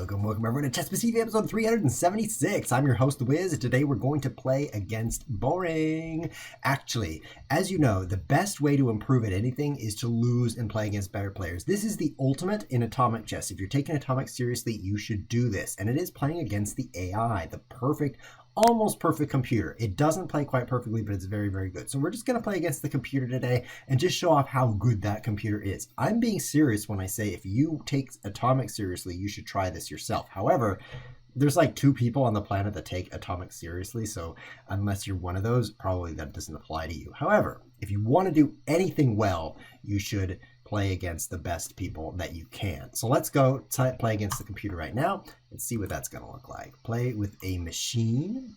Welcome everyone to ChessWhiz TV episode 376. I'm your host, The Wiz. Today we're going to play against boring. Actually, as you know, the best way to improve at anything is to lose and play against better players. This is the ultimate in atomic chess. If you're taking atomic seriously, you should do this. And it is playing against the AI, the perfect, almost perfect computer. It doesn't play quite perfectly, but it's very, very good. So we're just going to play against the computer today and just show off how good that computer is. I'm being serious when I say if you take atomic seriously, you should try this yourself. However, there's like 2 people on the planet that take atomic seriously. So unless you're one of those, probably that doesn't apply to you. However, if you want to do anything well, you should play against the best people that you can. So let's go play against the computer right now and see what that's going to look like. Play with a machine.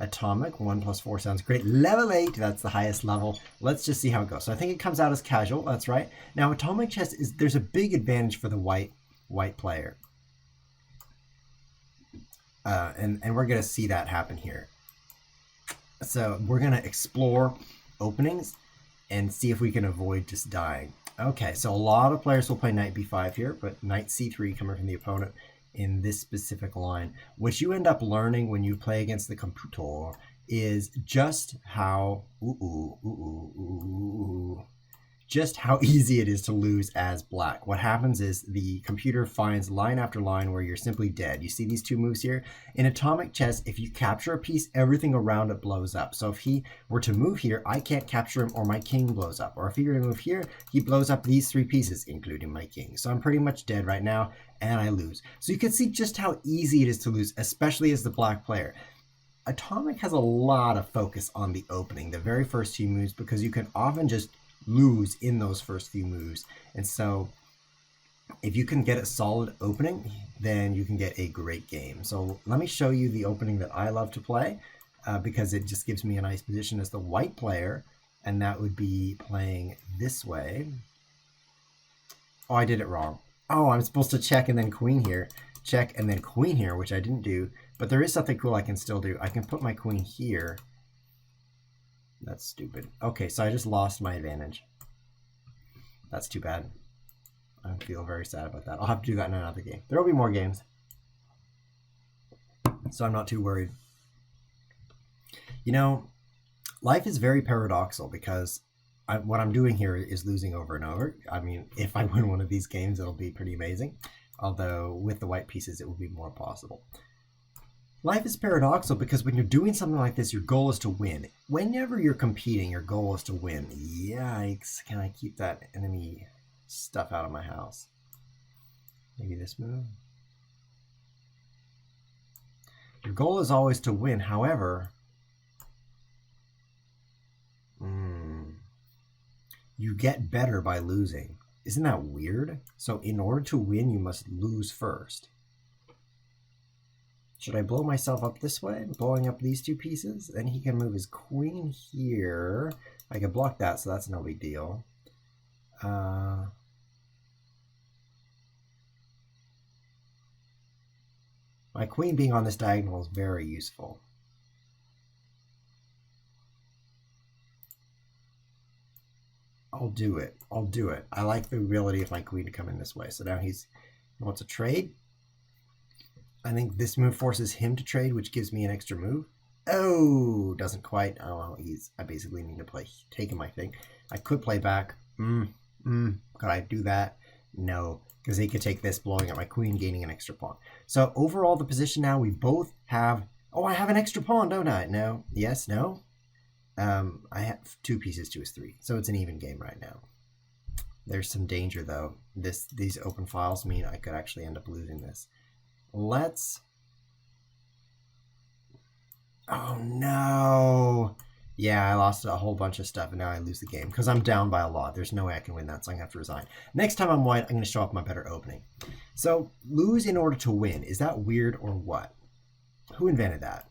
Atomic, 1+4 sounds great. Level 8, that's the highest level. Let's just see how it goes. So I think it comes out as casual, that's right. Now atomic chess, there's a big advantage for the white player. And we're going to see that happen here. So we're going to explore openings and see if we can avoid just dying. Okay, so a lot of players will play knight b5 here, but knight c3 coming from the opponent in this specific line. What you end up learning when you play against the computer is just how just how easy it is to lose as black. What happens is the computer finds line after line where you're simply dead. You see these 2 moves here? In atomic chess, if you capture a piece, everything around it blows up. So if he were to move here, I can't capture him or my king blows up. Or if he were to move here, he blows up these 3 pieces, including my king. So I'm pretty much dead right now and I lose. So you can see just how easy it is to lose, especially as the black player. Atomic has a lot of focus on the opening, the very first few moves, because you can often just lose in those first few moves. And so if you can get a solid opening, then you can get a great game. So let me show you the opening that I love to play because it just gives me a nice position as the white player, and that would be playing this way. Oh, I did it wrong. Oh, I'm supposed to check and then queen here, check and then queen here, which I didn't do, but there is something cool I can still do. I can put my queen here. That's stupid. Okay, so I just lost my advantage. That's too bad. I feel very sad about that. I'll have to do that in another game. There will be more games, so I'm not too worried. You know, life is very paradoxical because what I'm doing here is losing over and over. I mean, if I win one of these games, it'll be pretty amazing. Although with the white pieces, it will be more possible. Life is paradoxical because when you're doing something like this, your goal is to win. Whenever you're competing, your goal is to win. Yikes, can I keep that enemy stuff out of my house? Maybe this move. Your goal is always to win. However, you get better by losing. Isn't that weird? So in order to win, you must lose first. Should I blow myself up this way, blowing up these 2 pieces? Then he can move his queen here. I can block that, so that's no big deal. My queen being on this diagonal is very useful. I'll do it. I'll do it. I like the ability of my queen to come in this way. So now he wants to trade. I think this move forces him to trade, which gives me an extra move. Oh, doesn't quite. Oh, well, I basically need to play taking my thing. I could play back. Could I do that? No, because he could take this, blowing up my queen, gaining an extra pawn. So overall, the position now, we both have... Oh, I have an extra pawn, don't I? No. Yes, no. I have 2 pieces to his 3, so it's an even game right now. There's some danger, though. These open files mean I could actually end up losing this. Let's... Oh, no. Yeah, I lost a whole bunch of stuff, and now I lose the game because I'm down by a lot. There's no way I can win that, so I'm going to have to resign. Next time I'm white, I'm going to show off my better opening. So, lose in order to win. Is that weird or what? Who invented that?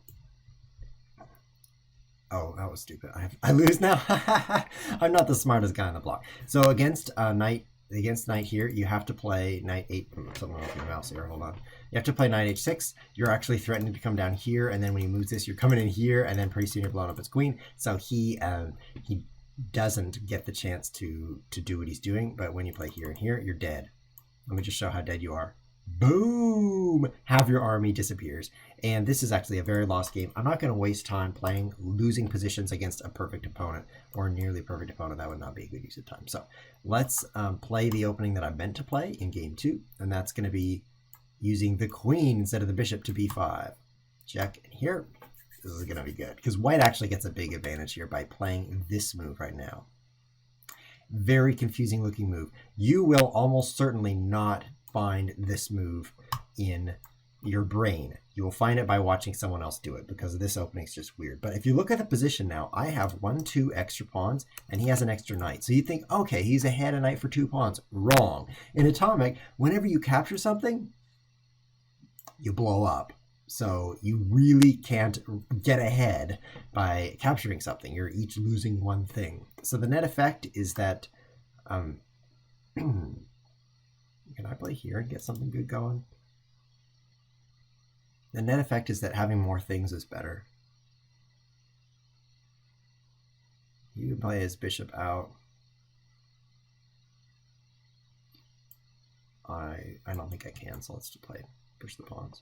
Oh, that was stupid. I lose now? I'm not the smartest guy on the block. So against knight here, you have to play knight 8. Something wrong with your mouse here. Hold on. You have to play knight h6. You're actually threatening to come down here, and then when he moves this, you're coming in here, and then pretty soon you're blowing up his queen. So he doesn't get the chance to do what he's doing. But when you play here and here, you're dead. Let me just show how dead you are. Boom! Half your army disappears. And this is actually a very lost game. I'm not going to waste time playing losing positions against a perfect opponent or a nearly perfect opponent. That would not be a good use of time. So let's play the opening that I meant to play in game 2. And that's going to be using the queen instead of the bishop to b5. Check in here. This is going to be good because white actually gets a big advantage here by playing this move right now. Very confusing looking move. You will almost certainly not find this move in your brain. You will find it by watching someone else do it because this opening is just weird. But if you look at the position now, I have 1-2 extra pawns and he has an extra knight. So you think, okay, he's ahead a knight for 2 pawns. Wrong. In Atomic, whenever you capture something, you blow up. So you really can't get ahead by capturing something. You're each losing one thing. So the net effect is that can I play here and get something good going? The net effect is that having more things is better. You can play his bishop out. I don't think I can, so let's just push the pawns.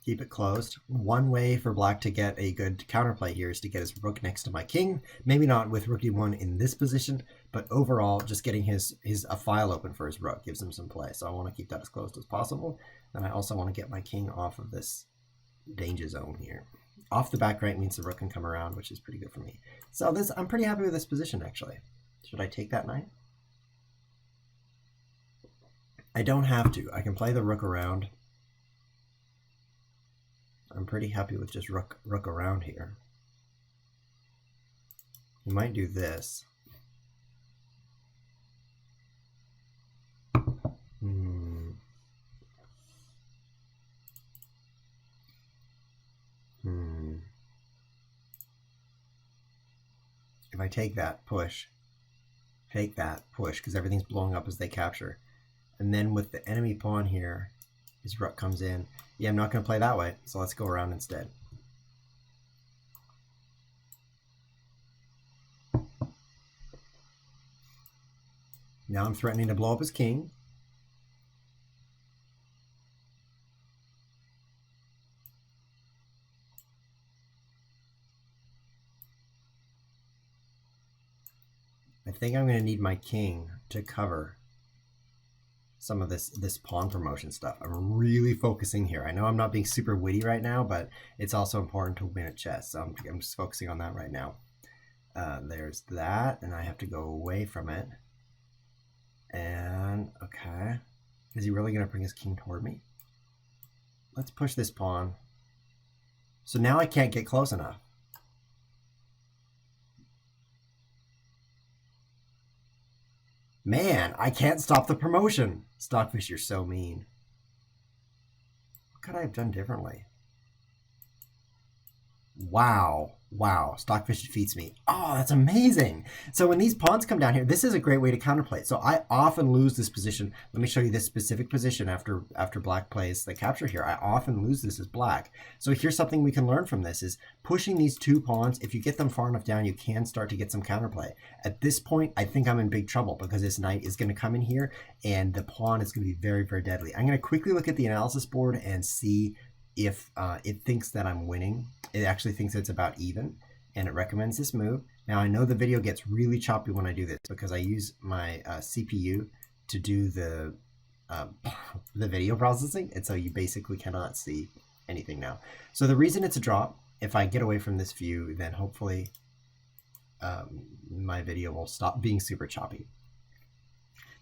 Keep it closed. One way for black to get a good counterplay here is to get his rook next to my king. Maybe not with rook e1 in this position, but overall just getting a file open for his rook gives him some play. So I want to keep that as closed as possible. And I also want to get my king off of this danger zone here. Off the back right means the rook can come around, which is pretty good for me. So I'm pretty happy with this position actually. Should I take that knight? I don't have to. I can play the rook around. I'm pretty happy with just rook around here. You might do this. If I take that, push, because everything's blowing up as they capture. And then with the enemy pawn here, his rook comes in. Yeah, I'm not going to play that way, so let's go around instead. Now I'm threatening to blow up his king. I think I'm going to need my king to cover some of this pawn promotion stuff. I'm really focusing here. I know I'm not being super witty right now, but it's also important to win at chess. So I'm just focusing on that right now. There's that, and I have to go away from it. And, okay. Is he really going to bring his king toward me? Let's push this pawn. So now I can't get close enough. Man, I can't stop the promotion. Stockfish, you're so mean. What could I have done differently? Wow. Wow. Stockfish defeats me. Oh, that's amazing. So when these pawns come down here, this is a great way to counterplay it. So I often lose this position. Let me show you this specific position after black plays the capture here. I often lose this as black. So here's something we can learn from this is pushing these 2 pawns. If you get them far enough down, you can start to get some counterplay. At this point, I think I'm in big trouble because this knight is going to come in here and the pawn is going to be very, very deadly. I'm going to quickly look at the analysis board and see if it thinks that I'm winning. It actually thinks it's about even, and it recommends this move. Now, I know the video gets really choppy when I do this because I use my CPU to do the video processing, and so you basically cannot see anything now. So the reason it's a draw, if I get away from this view, then hopefully my video will stop being super choppy.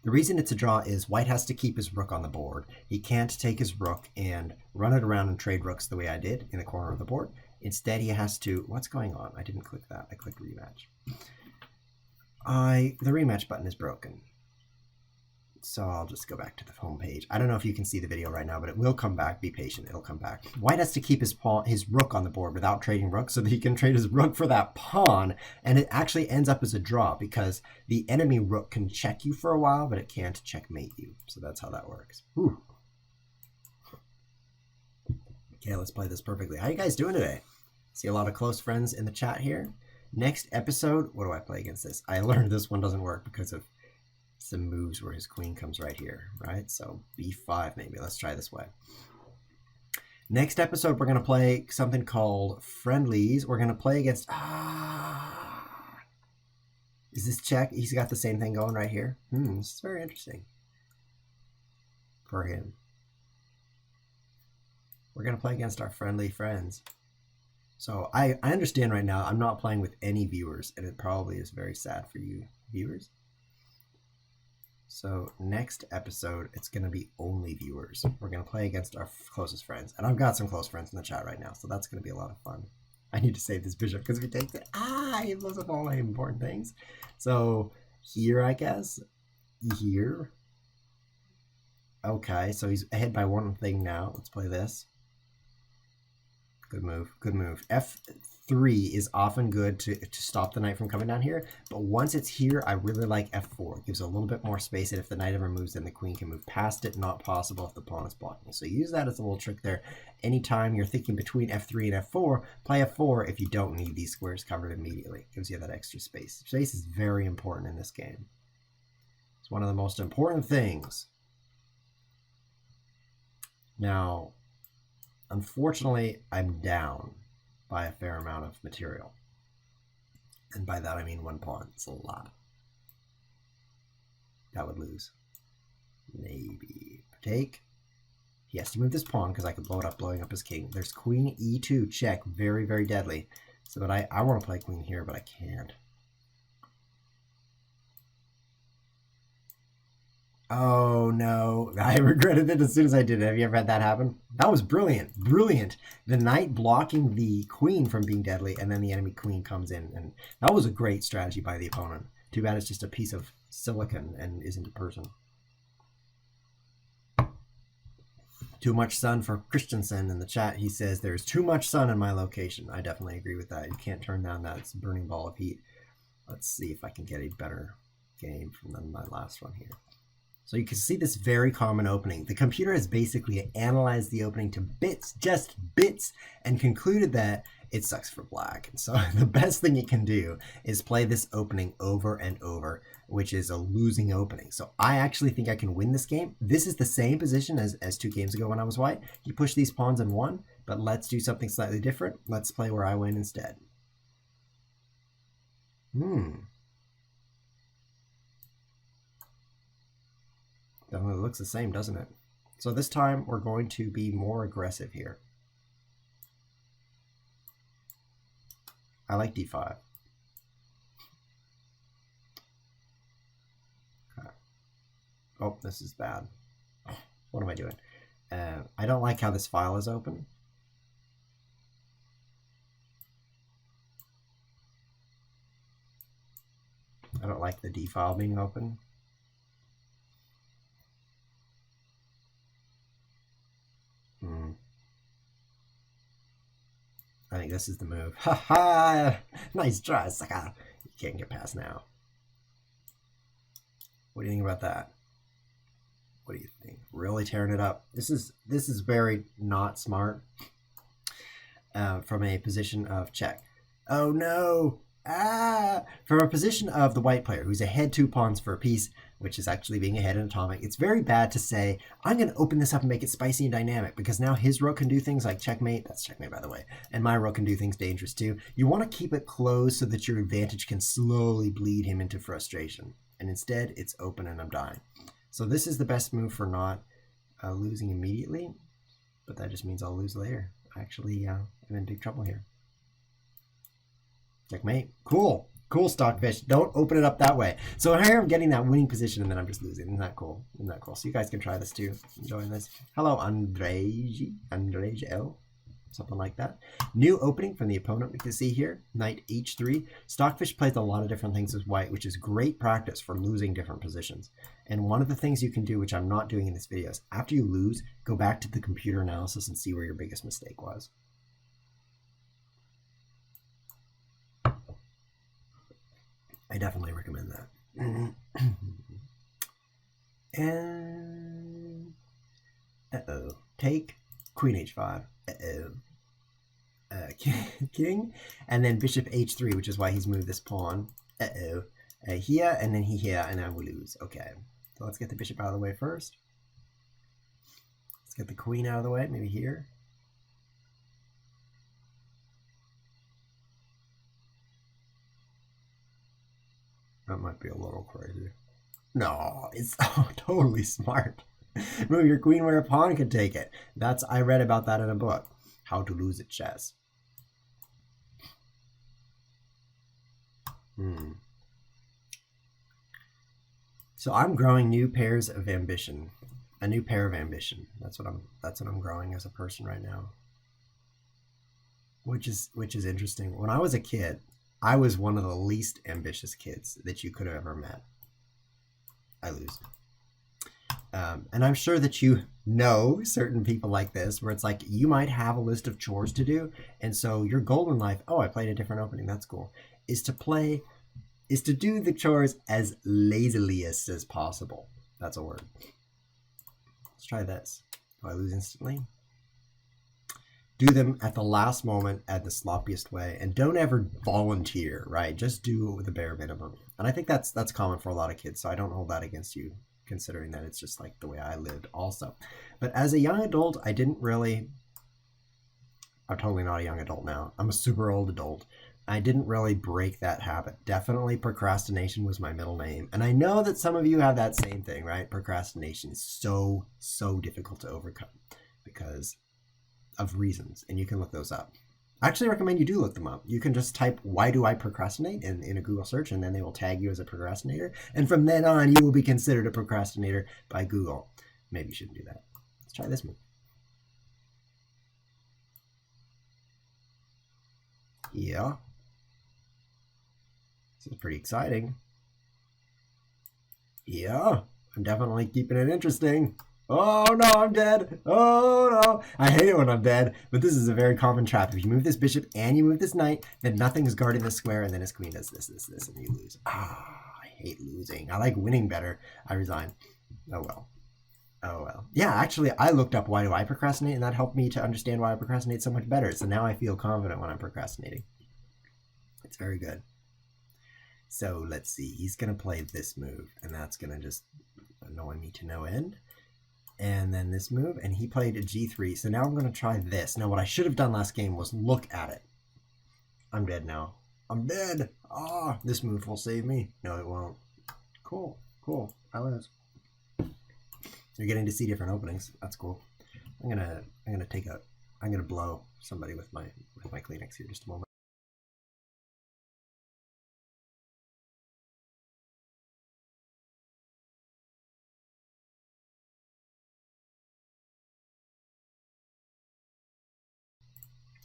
The reason it's a draw is white has to keep his rook on the board. He can't take his rook and run it around and trade rooks the way I did in the corner of the board. Instead, he has to... What's going on? I didn't click that. I clicked rematch. The rematch button is broken. So I'll just go back to the home page. I don't know if you can see the video right now, but it will come back. Be patient. It'll come back. White has to keep his rook on the board without trading rook so that he can trade his rook for that pawn. And it actually ends up as a draw because the enemy rook can check you for a while, but it can't checkmate you. So that's how that works. Whew. Okay, let's play this perfectly. How you guys doing today? See a lot of close friends in the chat here. Next episode, what do I play against this? I learned this one doesn't work because of some moves where his queen comes right here, right? So b5 maybe. Let's try this way. Next episode, we're going to play something called Friendlies. We're going to play against... Is this check? He's got the same thing going right here. This is very interesting for him. We're going to play against our friendly friends. So I understand right now I'm not playing with any viewers, and it probably is very sad for you viewers. So next episode, it's going to be only viewers. We're going to play against our closest friends. And I've got some close friends in the chat right now, so that's going to be a lot of fun. I need to save this bishop because if he takes it, he blows up all my important things. So here, I guess. Here. Okay, so he's ahead by one thing now. Let's play this. Good move. Good move. F3 is often good to stop the knight from coming down here. But once it's here, I really like F4. It gives a little bit more space. And if the knight ever moves, then the queen can move past it. Not possible if the pawn is blocking. So use that as a little trick there. Anytime you're thinking between F3 and F4, play F4 if you don't need these squares covered immediately. It gives you that extra space. Space is very important in this game. It's one of the most important things. Now, unfortunately, I'm down by a fair amount of material. And by that, I mean one pawn. It's a lot. That would lose. Maybe. Take. He has to move this pawn because I could blow it up, blowing up his king. There's queen e2 check. Very, very deadly. So, but I want to play queen here, but I can't. Oh, no. I regretted it as soon as I did it. Have you ever had that happen? That was brilliant. Brilliant. The knight blocking the queen from being deadly, and then the enemy queen comes in. And that was a great strategy by the opponent. Too bad it's just a piece of silicon and isn't a person. Too much sun for Christensen in the chat. He says, there's too much sun in my location. I definitely agree with that. You can't turn down that burning ball of heat. Let's see if I can get a better game from my last one here. So you can see this very common opening. The computer has basically analyzed the opening to bits, just bits, and concluded that it sucks for black. And so the best thing it can do is play this opening over and over, which is a losing opening. So I actually think I can win this game. This is the same position as 2 games ago when I was white. He pushed these pawns and won, but let's do something slightly different. Let's play where I win instead. Definitely looks the same, doesn't it? So this time we're going to be more aggressive here. I like d5. Okay. Oh, this is bad. What am I doing? I don't like how this file is open. I don't like the D file being open. I think this is the move. Ha ha! Nice try, sucker. You can't get past now. What do you think about that? What do you think? Really tearing it up. This is very not smart from a position of check. Oh no! From a position of the white player who's ahead 2 pawns for a piece, which is actually being ahead in atomic, it's very bad to say, I'm going to open this up and make it spicy and dynamic, because now his rook can do things like checkmate, that's checkmate by the way, and my rook can do things dangerous too. You want to keep it closed so that your advantage can slowly bleed him into frustration, and instead it's open and I'm dying. So this is the best move for not losing immediately, but that just means I'll lose later. Actually, I'm in big trouble here. Checkmate. Cool. Cool, Stockfish. Don't open it up that way. So here I'm getting that winning position and then I'm just losing. Isn't that cool? Isn't that cool? So you guys can try this too. Enjoying this. Hello, Andrej L. Something like that. New opening from the opponent we can see here. Knight h3. Stockfish plays a lot of different things as white, which is great practice for losing different positions. And one of the things you can do, which I'm not doing in this video, is after you lose, go back to the computer analysis and see where your biggest mistake was. I definitely recommend that. And take queen h5. King, and then bishop h3, which is why he's moved this pawn. Here, and then he here, and I will lose. Okay, so let's get the bishop out of the way first. Let's get the queen out of the way, maybe here. That might be a little crazy. No, it's totally smart. Move your queen where a pawn could take it. I read about that in a book. How to lose at chess. So I'm growing new pairs of ambition. A new pair of ambition. That's what I'm growing as a person right now. Which is interesting. When I was a kid, I was one of the least ambitious kids that you could have ever met. I lose. And I'm sure that you know certain people like this, where it's like you might have a list of chores to do, and so your goal in life, oh, I played a different opening, that's cool, is to do the chores as laziliest as possible. That's a word. Let's try this. Do I lose instantly? Do them at the last moment at the sloppiest way, and don't ever volunteer, right? Just do it with the bare minimum. And I think that's common for a lot of kids, so I don't hold that against you, considering that it's just like the way I lived also. But as a young adult, I'm totally not a young adult now. I'm a super old adult. I didn't really break that habit. Definitely procrastination was my middle name. And I know that some of you have that same thing, right? Procrastination is so difficult to overcome because of reasons, and you can look those up. I actually recommend you do look them up. You can just type, why do I procrastinate in a Google search, and then they will tag you as a procrastinator. And from then on, you will be considered a procrastinator by Google. Maybe you shouldn't do that. Let's try this move. Yeah. This is pretty exciting. Yeah. I'm definitely keeping it interesting. Oh no, I'm dead. Oh no. I hate it when I'm dead, but this is a very common trap. If you move this bishop and you move this knight, then nothing's guarding this square, and then his queen does this, and you lose. I hate losing. I like winning better. I resign. Oh well. Oh well. Yeah, actually, I looked up why do I procrastinate, and that helped me to understand why I procrastinate so much better. So now I feel confident when I'm procrastinating. It's very good. So let's see. He's going to play this move, and that's going to just annoy me to no end. And then this move, and he played a g3. So now I'm going to try this. Now, what I should have done last game was look at it. I'm dead now. I'm dead. Ah, this move will save me. No, it won't. Cool. I lose. You're getting to see different openings. That's cool. I'm gonna blow somebody with my Kleenex here. Just a moment.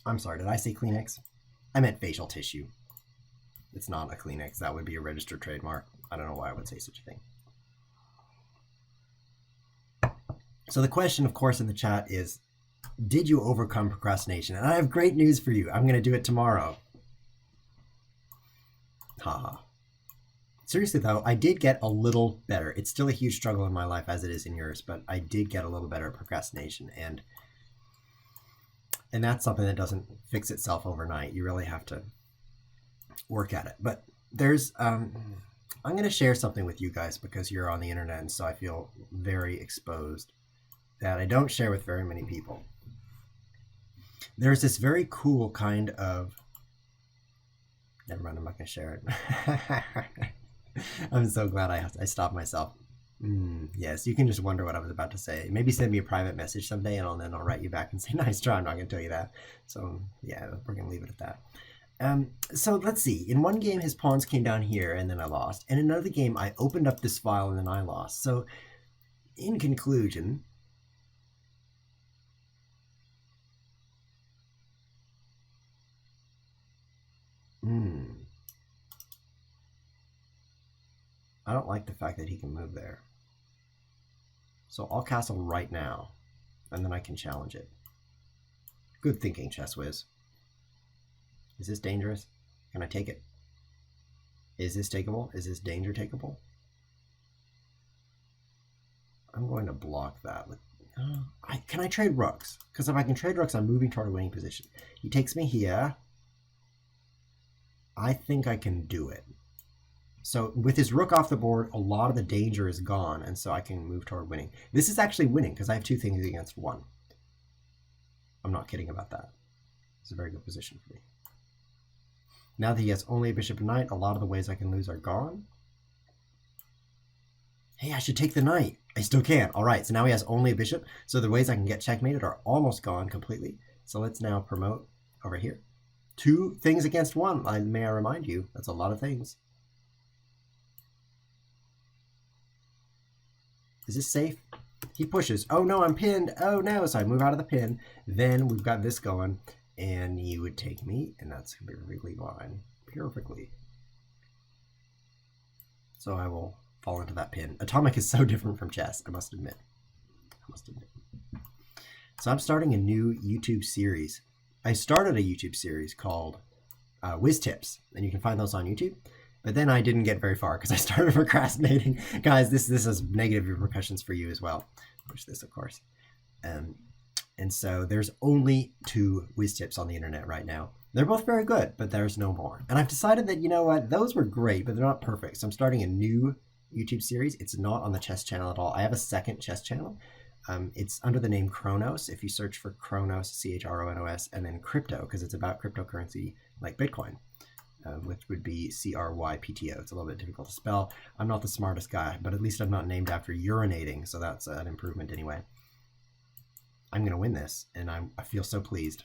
I'm sorry, did I say Kleenex? I meant facial tissue. It's not a Kleenex. That would be a registered trademark. I don't know why I would say such a thing. So the question, of course, in the chat is, did you overcome procrastination? And I have great news for you. I'm going to do it tomorrow. Haha. Seriously, though, I did get a little better. It's still a huge struggle in my life, as it is in yours, but I did get a little better at procrastination. And that's something that doesn't fix itself overnight. You really have to work at it. But there's, I'm going to share something with you guys because you're on the internet, and so I feel very exposed that I don't share with very many people. There's this very cool kind of, never mind, I'm not going to share it. I'm so glad I stopped myself. Yes, you can just wonder what I was about to say. Maybe send me a private message someday, and then I'll write you back and say, nice try, I'm not going to tell you that. So yeah, we're going to leave it at that. So let's see. In one game, his pawns came down here, and then I lost. And in another game, I opened up this file, and then I lost. So in conclusion, I don't like the fact that he can move there. So I'll castle right now, and then I can challenge it. Good thinking, ChessWhiz. Is this dangerous? Can I take it? Is this takeable? Is this danger takeable? I'm going to block that with... can I trade rooks? Because if I can trade rooks, I'm moving toward a winning position. He takes me here. I think I can do it. So with his rook off the board, a lot of the danger is gone, and so I can move toward winning. This is actually winning because I have 2 things against 1. I'm not kidding about that. It's a very good position for me. Now that he has only a bishop and knight, a lot of the ways I can lose are gone. Hey, I should take the knight. I still can't. All right, so now he has only a bishop, so the ways I can get checkmated are almost gone completely. So let's now promote over here. 2 things against 1, may I remind you. That's a lot of things. Is this safe? He pushes. Oh no, I'm pinned. Oh no, so I move out of the pin. Then we've got this going, and he would take me, and that's perfectly fine. Perfectly. So I will fall into that pin. Atomic is so different from chess, I must admit. So I'm starting a new YouTube series. I started a YouTube series called Whiz Tips, and you can find those on YouTube. But then I didn't get very far because I started procrastinating. Guys, this has negative repercussions for you as well. Push this, of course. And so there's only 2 Whiz Tips on the internet right now. They're both very good, but there's no more. And I've decided that, you know what, those were great, but they're not perfect. So I'm starting a new YouTube series. It's not on the chess channel at all. I have a second chess channel. It's under the name Chronos. If you search for Chronos, Chronos, and then crypto, because it's about cryptocurrency like Bitcoin. Which would be CRYPTO. It's a little bit difficult to spell. I'm not the smartest guy, but at least I'm not named after urinating, so that's an improvement anyway. I'm going to win this, and I feel so pleased.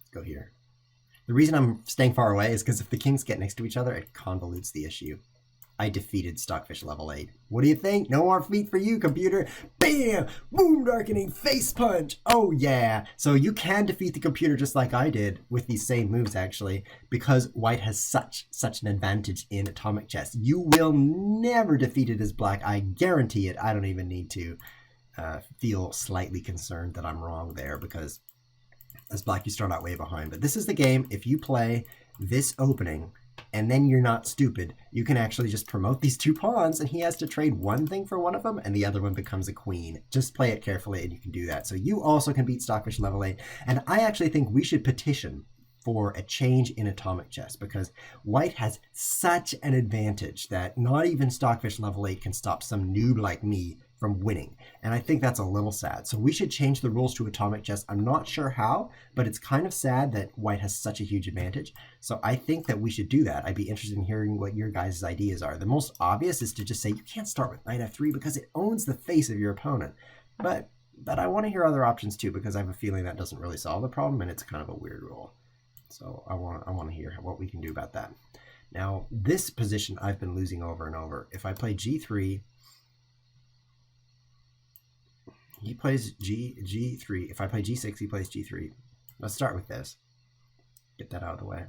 Let's go here. The reason I'm staying far away is because if the kings get next to each other, it convolutes the issue. I defeated Stockfish level 8. What do you think? No more feet for you, computer. Bam! Boom darkening face punch. Oh yeah. So you can defeat the computer just like I did with these same moves actually, because white has such an advantage in atomic chess. You will never defeat it as black. I guarantee it. I don't even need to feel slightly concerned that I'm wrong there, because as black you start out way behind. But this is the game. If you play this opening and then you're not stupid, you can actually just promote these 2 pawns, and he has to trade one thing for one of them, and the other one becomes a queen. Just play it carefully, and you can do that. So you also can beat Stockfish level 8, and I actually think we should petition for a change in atomic chess, because white has such an advantage that not even Stockfish level 8 can stop some noob like me from winning. And I think that's a little sad. So we should change the rules to atomic chess. I'm not sure how, but it's kind of sad that white has such a huge advantage. So I think that we should do that. I'd be interested in hearing what your guys' ideas are. The most obvious is to just say you can't start with knight f3 because it owns the face of your opponent. But I want to hear other options too, because I have a feeling that doesn't really solve the problem, and it's kind of a weird rule. So I want to hear what we can do about that. Now, this position I've been losing over and over. If I play g3, he plays g3. If I play g6, he plays g3. Let's start with this. Get that out of the way.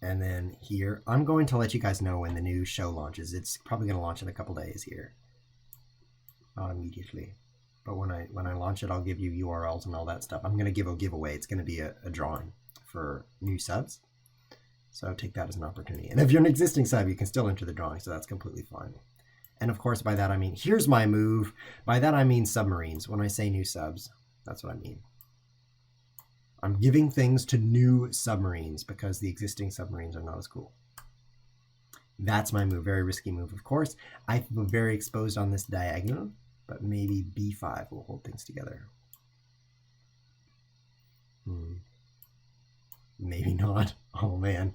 And then here, I'm going to let you guys know when the new show launches. It's probably going to launch in a couple days here. Not immediately. But when I launch it, I'll give you URLs and all that stuff. I'm going to give a giveaway. It's going to be a drawing for new subs. So take that as an opportunity. And if you're an existing sub, you can still enter the drawing, so that's completely fine. And of course, by that I mean, here's my move. By that I mean submarines. When I say new subs, that's what I mean. I'm giving things to new submarines because the existing submarines are not as cool. That's my move. Very risky move, of course. I feel very exposed on this diagonal, but maybe b5 will hold things together. Maybe not. Oh man.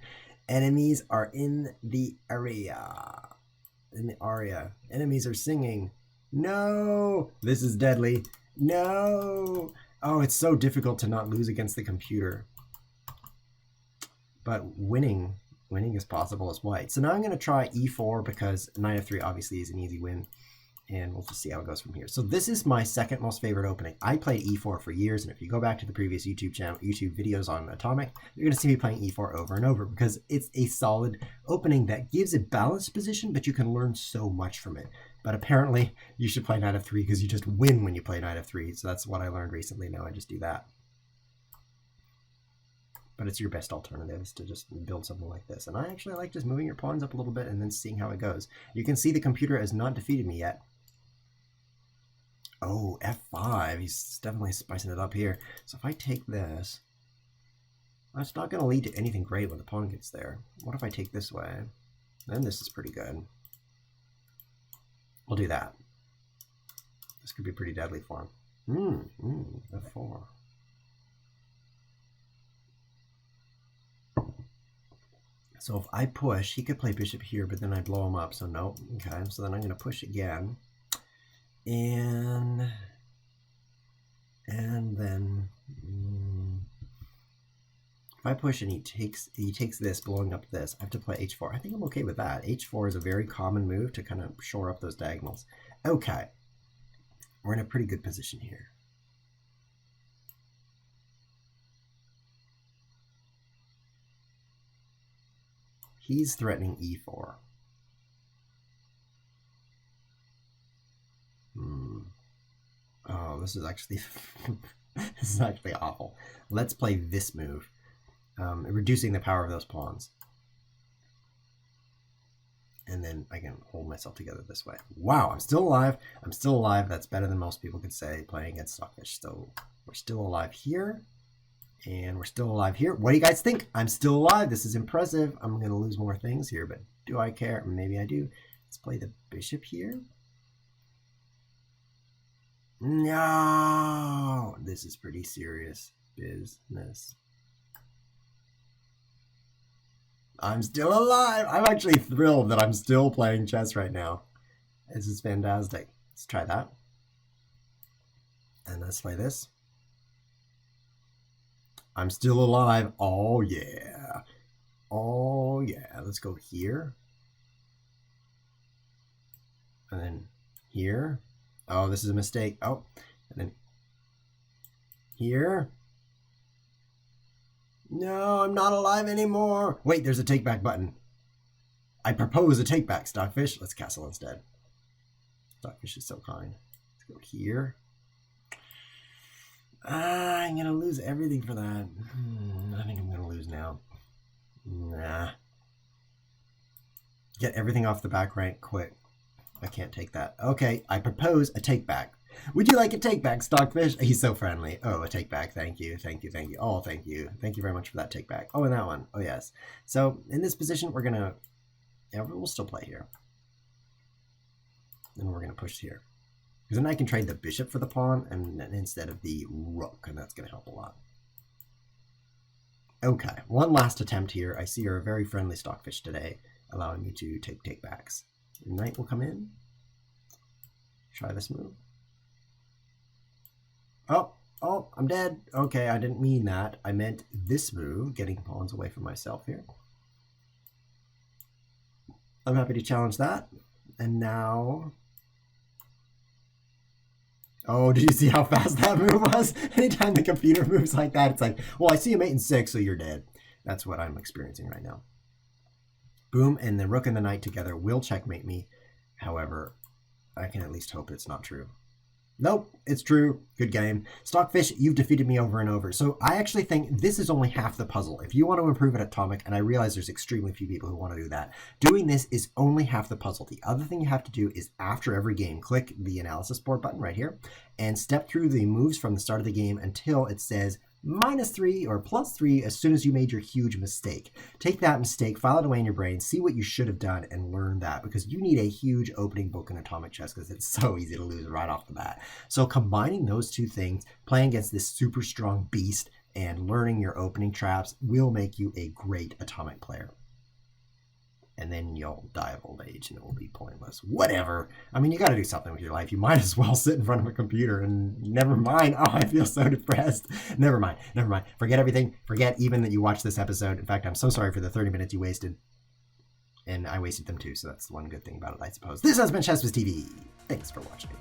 Enemies are in the area. In the aria. Enemies are singing. No! This is deadly. No! Oh, it's so difficult to not lose against the computer. But winning is possible as white. So now I'm going to try e4 because knight f3 obviously is an easy win. And we'll just see how it goes from here. So this is my second most favorite opening. I played e4 for years, and if you go back to the previous YouTube videos on Atomic, you're going to see me playing e4 over and over because it's a solid opening that gives a balanced position, but you can learn so much from it. But apparently, you should play knight f3 because you just win when you play knight f3. So that's what I learned recently. Now I just do that. But it's your best alternative is to just build something like this. And I actually like just moving your pawns up a little bit and then seeing how it goes. You can see the computer has not defeated me yet. Oh, f5. He's definitely spicing it up here. So if I take this, that's not going to lead to anything great when the pawn gets there. What if I take this way? Then this is pretty good. We'll do that. This could be pretty deadly for him. F4. So if I push, he could play bishop here, but then I blow him up. So no. Okay, so then I'm going to push again. And then if I push and he takes this, blowing up this, I have to play h4. I think I'm okay with that. h4 is a very common move to kind of shore up those diagonals. Okay. We're in a pretty good position here. He's threatening e4. Oh, this is actually this is actually awful. Let's play this move, reducing the power of those pawns, and then I can hold myself together this way. Wow, I'm still alive. I'm still alive. That's better than most people could say playing against Stockfish. So we're still alive here. And we're still alive here. What do you guys think? I'm still alive. This is impressive. I'm going to lose more things here, but do I care? Maybe I do. Let's play the bishop here. No! This is pretty serious business. I'm still alive. I'm actually thrilled that I'm still playing chess right now. This is fantastic. Let's try that. And let's play this. I'm still alive. Oh, yeah. Oh, yeah. Let's go here. And then here. Oh, this is a mistake. Oh, and then here. No, I'm not alive anymore. Wait, there's a take back button. I propose a take back, Stockfish. Let's castle instead. Stockfish is so kind. Let's go here. I'm going to lose everything for that. I think I'm going to lose now. Nah. Get everything off the back rank quick. I can't take that. Okay, I propose a take back. Would you like a take back, Stockfish? He's so friendly. Oh, a take back. Thank you. Thank you. Thank you. Oh, thank you. Thank you very much for that take back. Oh, and that one. Oh, yes. So in this position, we're going to... Yeah, we'll still play here. Then we're going to push here. Because then I can trade the bishop for the pawn and instead of the rook, and that's going to help a lot. Okay, one last attempt here. I see you're a very friendly Stockfish today, allowing me to take takebacks. Knight will come in. Try this move. Oh, I'm dead. Okay, I didn't mean that. I meant this move, getting pawns away from myself here. I'm happy to challenge that. And now... Oh, did you see how fast that move was? Anytime the computer moves like that, it's like, well, I see a mate in 6, so you're dead. That's what I'm experiencing right now. Boom, and the rook and the knight together will checkmate me. However, I can at least hope it's not true. Nope, it's true. Good game. Stockfish, you've defeated me over and over. So I actually think this is only half the puzzle. If you want to improve at Atomic, and I realize there's extremely few people who want to do that, doing this is only half the puzzle. The other thing you have to do is after every game, click the analysis board button right here and step through the moves from the start of the game until it says -3 or +3 as soon as you made your huge mistake. Take that mistake, file it away in your brain, see what you should have done, and learn that, because you need a huge opening book in Atomic Chess because it's so easy to lose right off the bat. So combining those two things, playing against this super strong beast and learning your opening traps will make you a great Atomic player. And then you'll die of old age and it will be pointless. Whatever. I mean, you got to do something with your life. You might as well sit in front of a computer and never mind. Oh, I feel so depressed. Never mind. Never mind. Forget everything. Forget even that you watched this episode. In fact, I'm so sorry for the 30 minutes you wasted. And I wasted them too, so that's the one good thing about it, I suppose. This has been ChessWhiz TV. Thanks for watching.